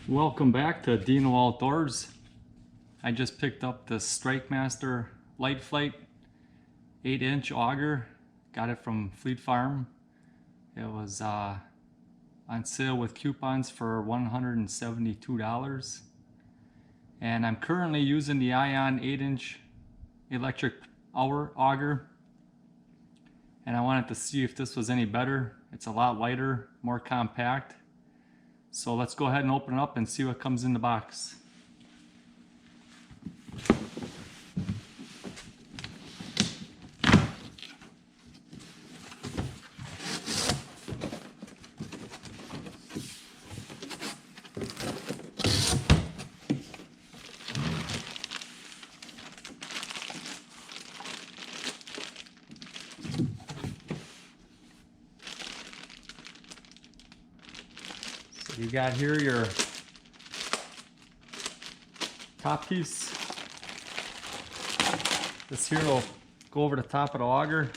Welcome back to Deano Outdoors. I just picked up the StrikeMaster Lite-Flite 8-inch auger. Got it from Fleet Farm. It was on sale with coupons for $172. And I'm currently using the Ion 8-inch electric auger. And I wanted to see if this was any better. It's a lot lighter, more compact. So let's go ahead and open it up and see what comes in the box. So you got here your top piece. This here will go over the top of the auger,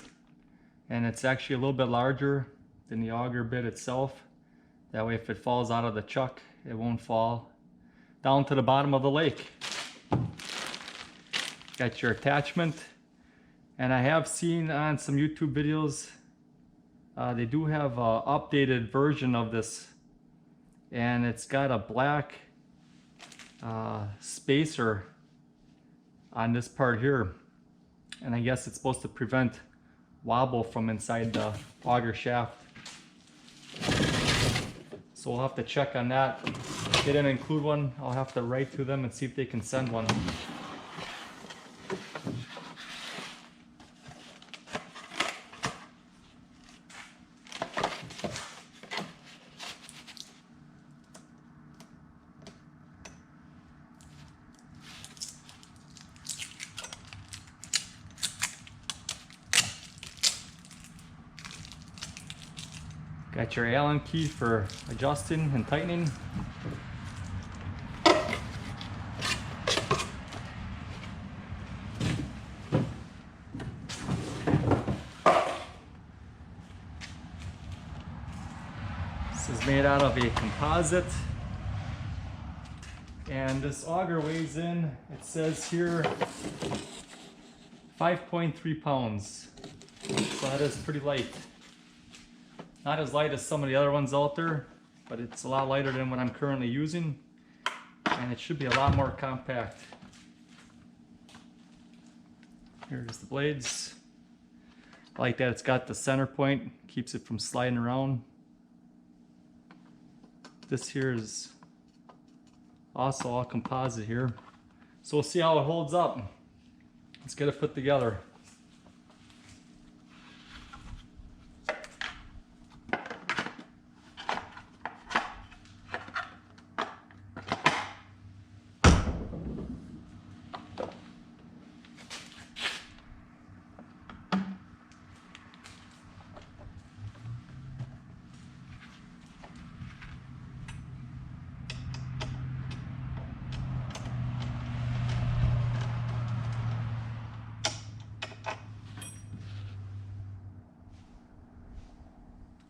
and it's actually a little bit larger than the auger bit itself. That way if it falls out of the chuck, it won't fall down to the bottom of the lake. Got your attachment, and I have seen on some YouTube videos they do have an updated version of this, and it's got a black spacer on this part here, and I guess it's supposed to prevent wobble from inside the auger shaft. So we'll have to check on that. If they didn't include one, I'll have to write to them and see if they can send one. Got your Allen key for adjusting and tightening. This is made out of a composite, and this auger weighs in, it says here, 5.3 pounds. So that is pretty light. Not as light as some of the other ones out there, but it's a lot lighter than what I'm currently using, and it should be a lot more compact. Here's the blades. I like that it's got the center point, keeps it from sliding around. This here is also all composite here. So we'll see how it holds up. Let's get it put together.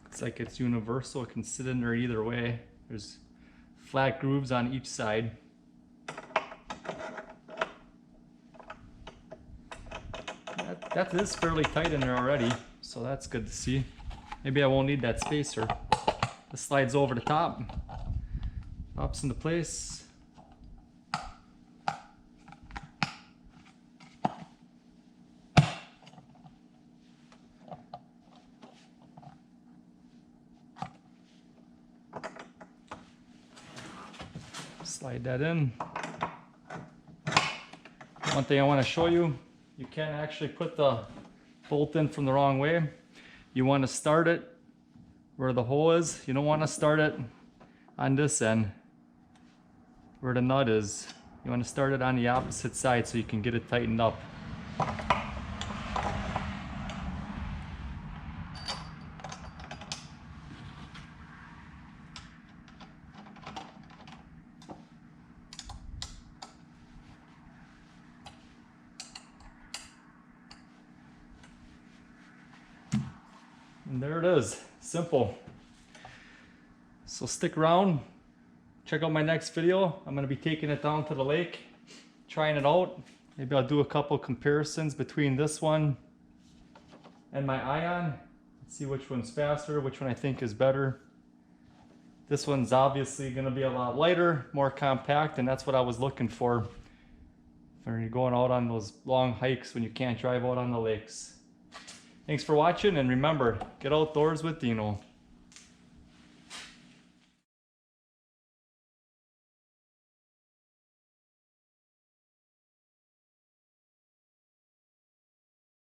Looks like it's universal, it can sit in there either way. There's flat grooves on each side. That is fairly tight in there already, so that's good to see. Maybe I won't need that spacer. This slides over the top, pops into place. Slide that in. One thing I want to show you, you can actually put the bolt in from the wrong way. You want to start it where the hole is. You don't want to start it on this end where the nut is. You want to start it on the opposite side so you can get it tightened up. And there it is, simple. So stick around, check out my next video. I'm gonna be taking it down to the lake, trying it out. Maybe I'll do a couple comparisons between this one and my Ion. See which one's faster, which one I think is better. This one's obviously gonna be a lot lighter, more compact, and that's what I was looking for when you're going out on those long hikes when you can't drive out on the lakes. Thanks for watching, and remember, get outdoors with Deano.